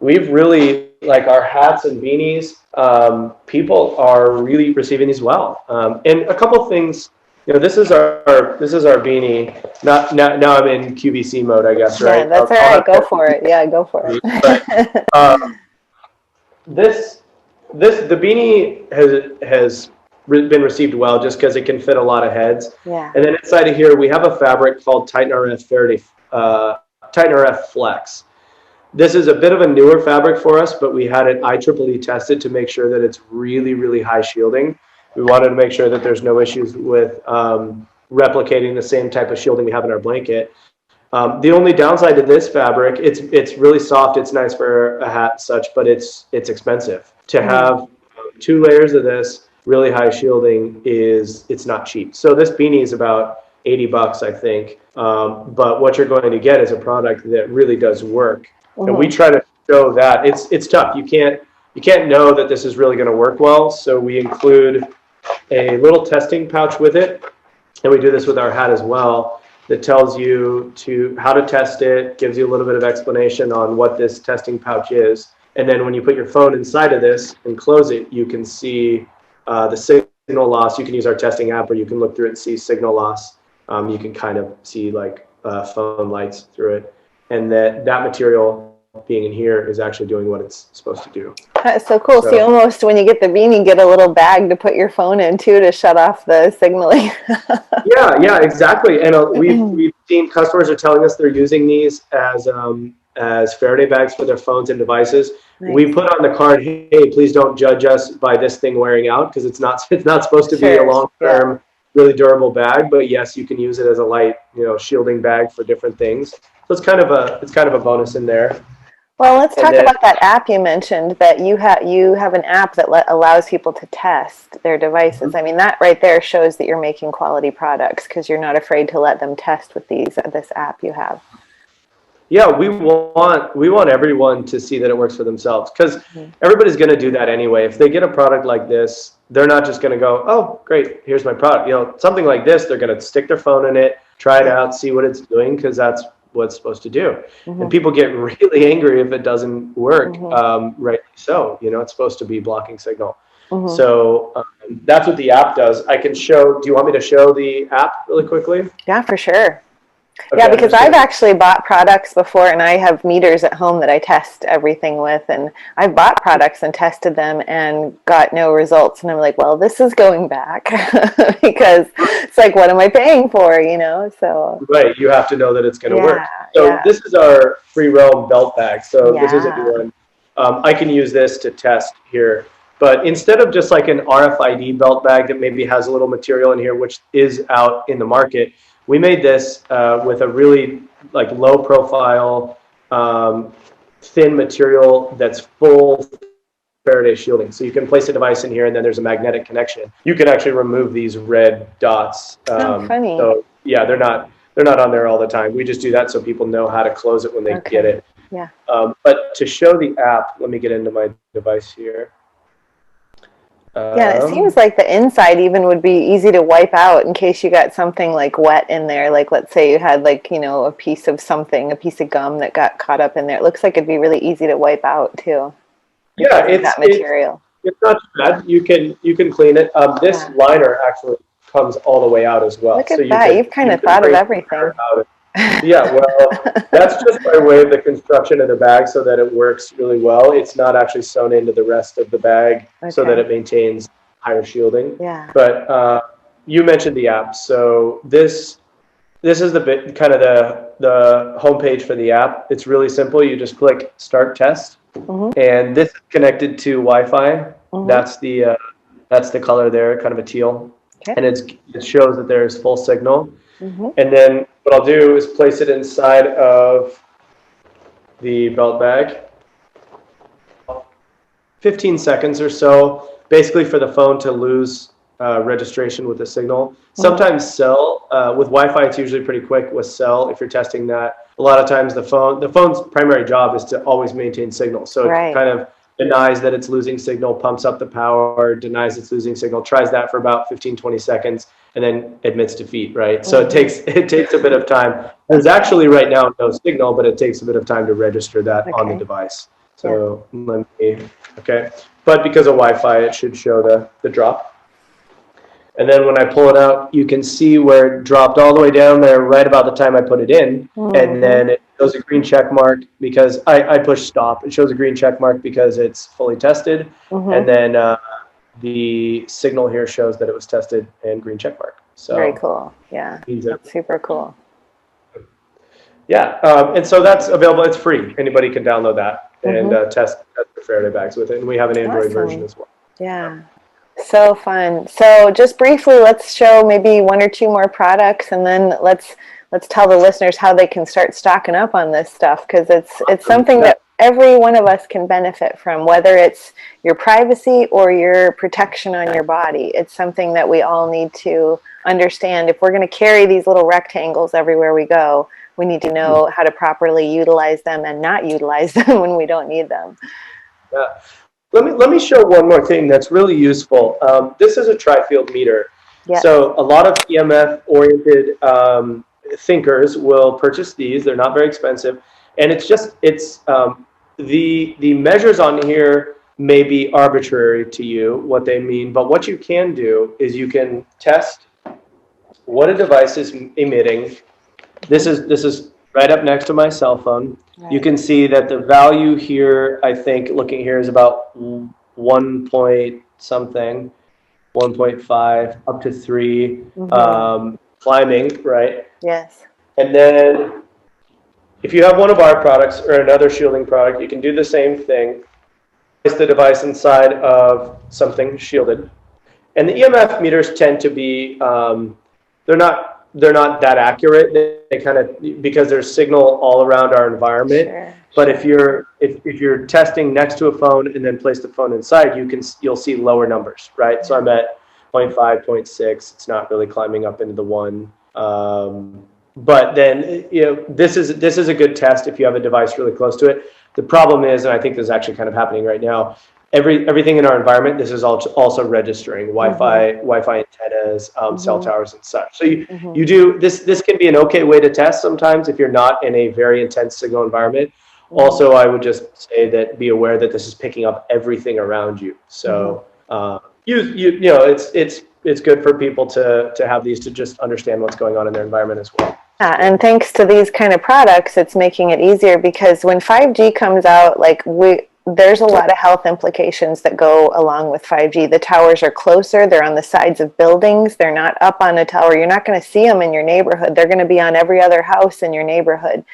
We've really, like, our hats and beanies, people are really receiving these well. And a couple things, this is our beanie. Now I'm in QVC mode, I guess, right? Yeah, that's all right. Go for it. Yeah, go for it. But the beanie has been received well just because it can fit a lot of heads. Yeah. And then inside of here, we have a fabric called Titan RF Faraday, Titan RF Flex. This is a bit of a newer fabric for us, but we had it IEEE tested to make sure that it's really, really high shielding. We wanted to make sure that there's no issues with replicating the same type of shielding we have in our blanket. The only downside to this fabric, it's really soft. It's nice for a hat and such, but it's expensive. To have 2 layers of this really high shielding it's not cheap. So this beanie is about $80, I think. But what you're going to get is a product that really does work. And we try to show that it's tough. You can't know that this is really going to work well. So we include a little testing pouch with it, and we do this with our hat as well, that tells you how to test it, gives you a little bit of explanation on what this testing pouch is. And then when you put your phone inside of this and close it, you can see the signal loss. You can use our testing app, or you can look through it and see signal loss. You can kind of see like phone lights through it. And that material being in here is actually doing what it's supposed to do. That's so cool. So you almost, when you get the beanie, get a little bag to put your phone in too, to shut off the signaling. Yeah, exactly. And we've seen customers are telling us they're using these as Faraday bags for their phones and devices. Nice. We put on the card, hey, please don't judge us by this thing wearing out, because it's not supposed to be a long-term, really durable bag. But yes, you can use it as a light, shielding bag for different things. So it's kind of a bonus in there. Well, let's talk about that app you mentioned, that you have an app that allows people to test their devices. Mm-hmm. I mean, that right there shows that you're making quality products, because you're not afraid to let them test with this app you have. Yeah, we want everyone to see that it works for themselves, because everybody's going to do that anyway. If they get a product like this, they're not just going to go, oh, great, here's my product. Something like this, they're going to stick their phone in it, try it out, see what it's doing, because that's what it's supposed to do. Mm-hmm. And people get really angry if it doesn't work. Rightly so. It's supposed to be blocking signal. Mm-hmm. So that's what the app does. I can show. Do you want me to show the app really quickly? Yeah, for sure. Okay, yeah, because I've actually bought products before, and I have meters at home that I test everything with, and I've bought products and tested them and got no results, and I'm like, well, this is going back, because it's like, what am I paying for, so. Right, you have to know that it's going to work. So this is our free roam belt bag, so this is a new one. I can use this to test here, but instead of just like an RFID belt bag that maybe has a little material in here, which is out in the market, we made this with a really low profile, thin material that's full Faraday shielding. So you can place a device in here, and then there's a magnetic connection. You can actually remove these red dots. Funny. So yeah, they're not on there all the time. We just do that so people know how to close it when they get it. Yeah. But to show the app, let me get into my device here. Yeah, it seems like the inside even would be easy to wipe out in case you got something wet in there. Like, let's say you had a piece of something, a piece of gum that got caught up in there. It looks like it'd be really easy to wipe out too. Yeah, it's that material. It's not too bad. You can clean it. This liner actually comes all the way out as well. Look at that. You've kind of thought of everything. Yeah, well, that's just by way of the construction of the bag so that it works really well. It's not actually sewn into the rest of the bag so that it maintains higher shielding. Yeah. But you mentioned the app. So this this is the bit kind of the homepage for the app. It's really simple. You just click Start Test, and this is connected to Wi-Fi. That's the color there, kind of a teal, and it shows that there's full signal. And then what I'll do is place it inside of the belt bag. 15 seconds or so, basically for the phone to lose registration with the signal. Sometimes cell, with Wi-Fi, it's usually pretty quick. With cell, if you're testing that, a lot of times the phone's primary job is to always maintain signal. So it kind of denies that it's losing signal, pumps up the power, denies it's losing signal, tries that for about 15, 20 seconds, and then admits defeat, right? So it takes a bit of time. There's actually right now no signal, but it takes a bit of time to register that on the device. So let me, but because of Wi-Fi, it should show the drop. And then when I pull it out, you can see where it dropped all the way down there right about the time I put it in. And then it shows a green check mark because I push stop. It shows a green check mark because it's fully tested. And then the signal here shows that it was tested and green check mark. So very cool. Yeah, that's super cool. Yeah, and so that's available. It's free. Anybody can download that and test the Faraday bags with it. And we have an Android version as well. Yeah. So fun. So just briefly, let's show maybe one or two more products, and then let's tell the listeners how they can start stocking up on this stuff, because it's something that every one of us can benefit from, whether it's your privacy or your protection on your body. It's something that we all need to understand. If we're going to carry these little rectangles everywhere we go, we need to know how to properly utilize them and not utilize them when we don't need them. Yeah. Let me show one more thing that's really useful. This is a tri-field meter. Yes. So a lot of EMF-oriented thinkers will purchase these. They're not very expensive. And the measures on here may be arbitrary to you, what they mean. But what you can do is you can test what a device is emitting. This is right up next to my cell phone. Right. You can see that the value here, I think, looking here, is about 1 point something, 1.5 up to 3, climbing, right? Yes. And then if you have one of our products or another shielding product, you can do the same thing. Place the device inside of something shielded. And the EMF meters tend to be, they're not that accurate. They kind of, because there's signal all around our environment. Sure, but if you're testing next to a phone and then place the phone inside, you'll see lower numbers, right? So I'm at 0.5, 0.6. It's not really climbing up into the 1. But then this is a good test if you have a device really close to it. The problem is, and I think this is actually kind of happening right now, everything in our environment, this is also registering Wi-Fi antennas, cell towers and such. So you do this can be an okay way to test sometimes if you're not in a very intense signal environment. Also, I would just say that be aware that this is picking up everything around you. So it's good for people to have these to just understand what's going on in their environment as well. Yeah, and thanks to these kind of products, it's making it easier, because when 5G comes out, there's a lot of health implications that go along with 5G. The towers are closer. They're on the sides of buildings. They're not up on a tower. You're not going to see them in your neighborhood. They're going to be on every other house in your neighborhood.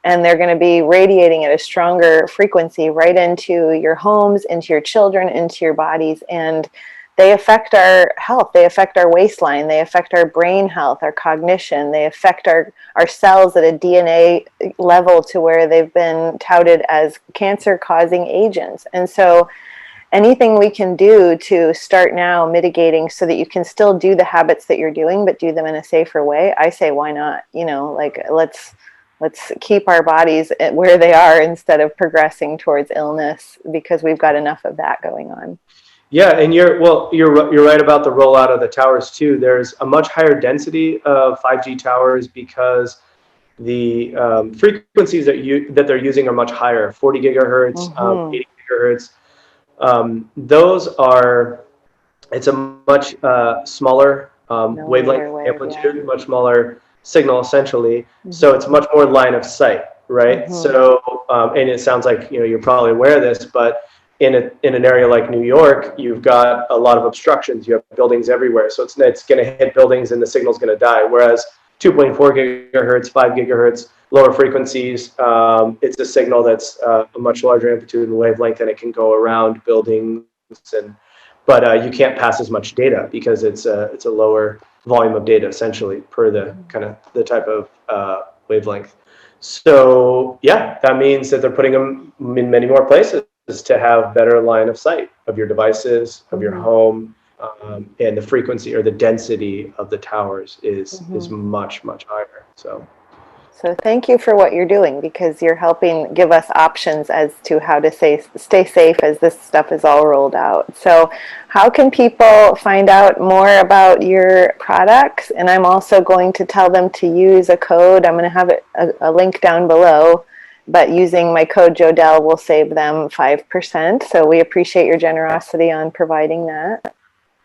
And they're going to be radiating at a stronger frequency right into your homes, into your children, into your bodies. And they affect our health. They affect our waistline. They affect our brain health, our cognition. They affect our cells at a DNA level to where they've been touted as cancer-causing agents. And so anything we can do to start now mitigating so that you can still do the habits that you're doing, but do them in a safer way, I say, why not? Let's keep our bodies where they are instead of progressing towards illness, because we've got enough of that going on. Yeah, and you're right about the rollout of the towers too. There's a much higher density of 5G towers because the frequencies that they're using are much higher, 40 gigahertz, 80 gigahertz. It's a much smaller wavelength amplitude, much smaller signal essentially. So it's much more line of sight, right? So and it sounds like you're probably aware of this, but in an area like New York, you've got a lot of obstructions. You have buildings everywhere, so it's going to hit buildings and the signal's going to die. Whereas 2.4 gigahertz, 5 gigahertz, lower frequencies. It's a signal that's a much larger amplitude and wavelength, and it can go around buildings, but you can't pass as much data because it's a lower volume of data essentially per the kind of the type of wavelength. So yeah, that means that they're putting them in many more places to have better line of sight of your devices, of your home, and the frequency or the density of the towers is much higher. So thank you for what you're doing, because you're helping give us options as to how to stay safe as this stuff is all rolled out. So how can people find out more about your products? And I'm also going to tell them to use a code. I'm going to have a link down below, but using my code Jodelle will save them 5%. So we appreciate your generosity on providing that.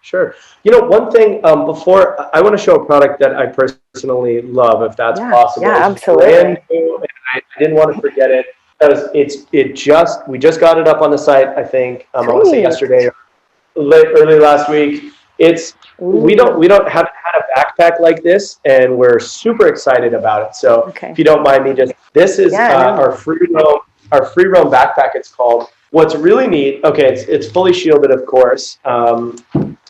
Sure. You know, one thing before, I want to show a product that I personally love, if that's possible. Yeah, it's absolutely. brand new, and I didn't want to forget it because we just got it up on the site. I think I want to say yesterday, early last week. We don't have had a backpack like this, and we're super excited about it. So if you don't mind me, this is our free roam backpack. It's called. What's really neat, it's fully shielded, of course,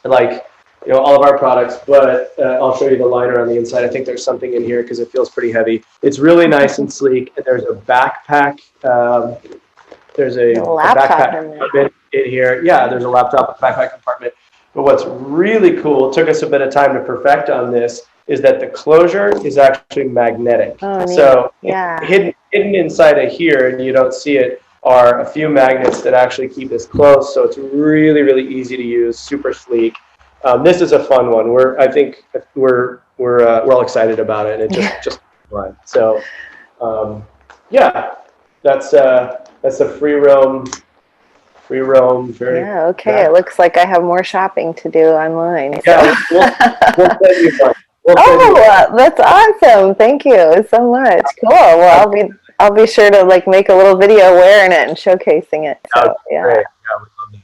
like all of our products, but I'll show you the liner on the inside. I think there's something in here because it feels pretty heavy. It's really nice and sleek, and there's a backpack. There's a backpack compartment in here. Yeah, there's a laptop backpack compartment. But what's really cool, it took us a bit of time to perfect on this, is that the closure is actually magnetic. So hidden inside of here, and you don't see it, are a few magnets that actually keep this closed, so it's really easy to use, super sleek. This is a fun one. I think we're all excited about it, and it just fun. So that's the free roam. It looks like I have more shopping to do online. Yeah, we'll send you one. That's awesome! Thank you so much. Cool. Well, I'll be sure to make a little video wearing it and showcasing it. So, Great. Yeah, we love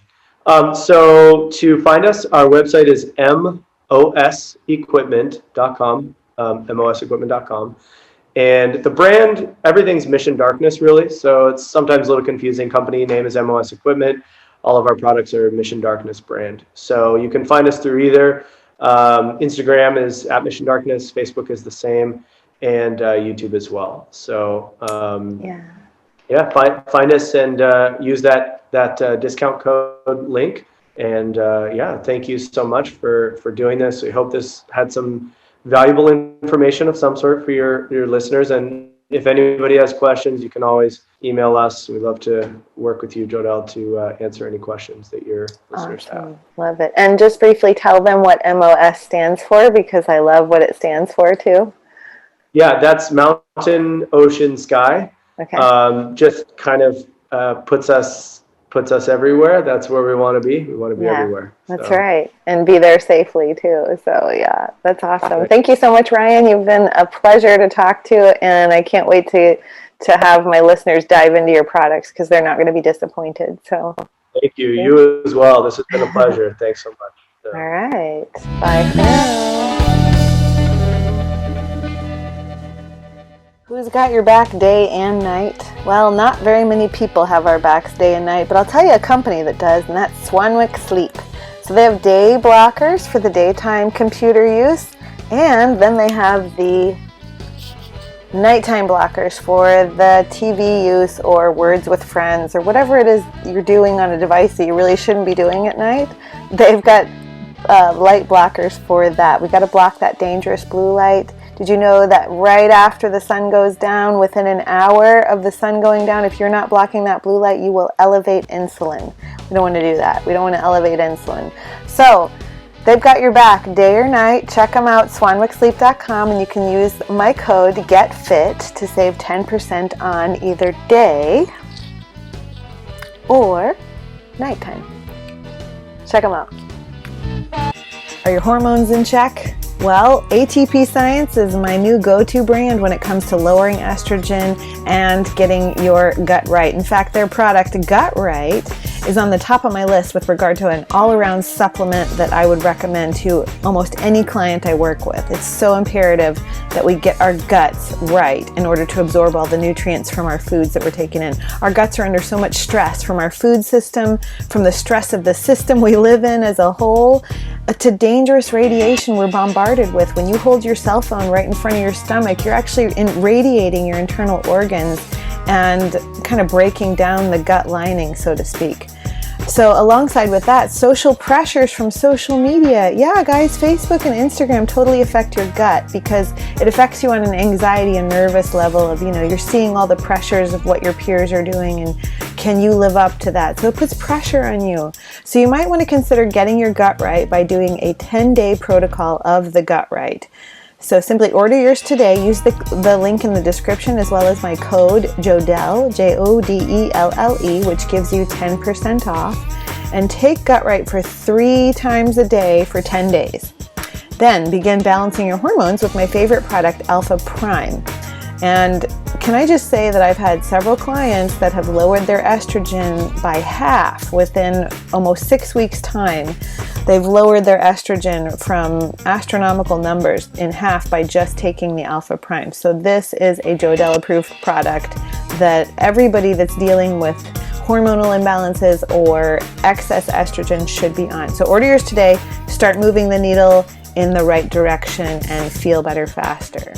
that. So to find us, our website is mosequipment.com, mosequipment.com. And the brand, everything's Mission Darkness, really. So it's sometimes a little confusing. Company name is MOS Equipment. All of our products are Mission Darkness brand. So you can find us through either. Instagram is @Mission Darkness. Facebook is the same. And YouTube as well. So find us and use that discount code link. And thank you so much for doing this. We hope this had some valuable information of some sort for your listeners. And if anybody has questions, you can always email us. We'd love to work with you, Jodelle, to answer any questions that your listeners have. Love it. And just briefly tell them what MOS stands for, because I love what it stands for too. Yeah, that's Mountain, Ocean, Sky. Okay. Just kind of puts us everywhere. That's where we want to be. We want to be everywhere. That's right. And be there safely too. So that's awesome. Right. Thank you so much, Ryan. You've been a pleasure to talk to, and I can't wait to have my listeners dive into your products, because they're not going to be disappointed. So thank you. You as well. This has been a pleasure. Thanks so much. All right. Bye for now. Who's got your back day and night? Well, not very many people have our backs day and night, but I'll tell you a company that does, and that's Swanwick Sleep. So they have day blockers for the daytime computer use, and then they have the nighttime blockers for the TV use or words with friends or whatever it is you're doing on a device that you really shouldn't be doing at night. They've got light blockers for that. We got to block that dangerous blue light. Did you know that right after the sun goes down, within an hour of the sun going down, if you're not blocking that blue light, you will elevate insulin. We don't want to do that. We don't want to elevate insulin. So they've got your back day or night. Check them out, swanwicksleep.com, and you can use my code GETFIT to save 10% on either day or nighttime. Check them out. Are your hormones in check? Well, ATP Science is my new go-to brand when it comes to lowering estrogen and getting your gut right. In fact, their product, Gut Right, is on the top of my list with regard to an all-around supplement that I would recommend to almost any client I work with. It's so imperative that we get our guts right in order to absorb all the nutrients from our foods that we're taking in. Our guts are under so much stress from our food system, from the stress of the system we live in as a whole, to dangerous radiation we're bombarded with. When you hold your cell phone right in front of your stomach, you're actually radiating your internal organs and kind of breaking down the gut lining, so to speak. So alongside with that, social pressures from social media. Yeah, guys, Facebook and Instagram totally affect your gut because it affects you on an anxiety and nervous level of, you're seeing all the pressures of what your peers are doing and can you live up to that? So it puts pressure on you. So you might want to consider getting your gut right by doing a 10-day protocol of the gut right. So simply order yours today. Use the link in the description as well as my code JODELLE, JODELLE, which gives you 10% off. And take Gut Right for 3 times a day for 10 days. Then begin balancing your hormones with my favorite product, Alpha Prime. And can I just say that I've had several clients that have lowered their estrogen by half within almost 6 weeks' time. They've lowered their estrogen from astronomical numbers in half by just taking the Alpha Prime. So this is a Jodelle approved product that everybody that's dealing with hormonal imbalances or excess estrogen should be on. So order yours today, start moving the needle in the right direction and feel better faster.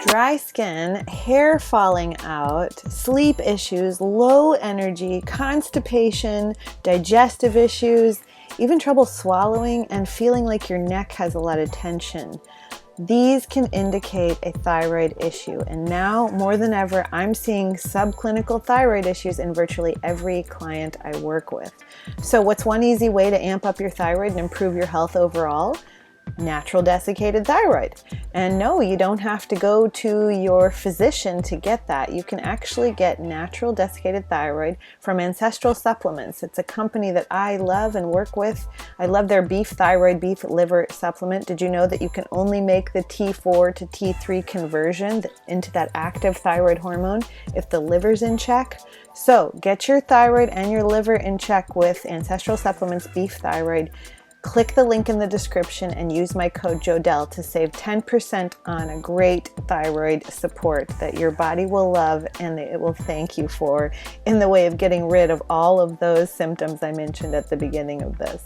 Dry skin, hair falling out, sleep issues, low energy, constipation, digestive issues, even trouble swallowing and feeling like your neck has a lot of tension. These can indicate a thyroid issue. And now more than ever, I'm seeing subclinical thyroid issues in virtually every client I work with. So what's one easy way to amp up your thyroid and improve your health overall? Natural desiccated thyroid. And no, you don't have to go to your physician to get that. You can actually get natural desiccated thyroid from Ancestral Supplements. It's a company that I love and work with. I love their beef thyroid, beef liver supplement. Did you know that you can only make the T4 to T3 conversion into that active thyroid hormone if the liver's in check? So get your thyroid and your liver in check with Ancestral Supplements beef thyroid. Click the link in the description and use my code JODELLE to save 10% on a great thyroid support that your body will love and it will thank you for in the way of getting rid of all of those symptoms I mentioned at the beginning of this.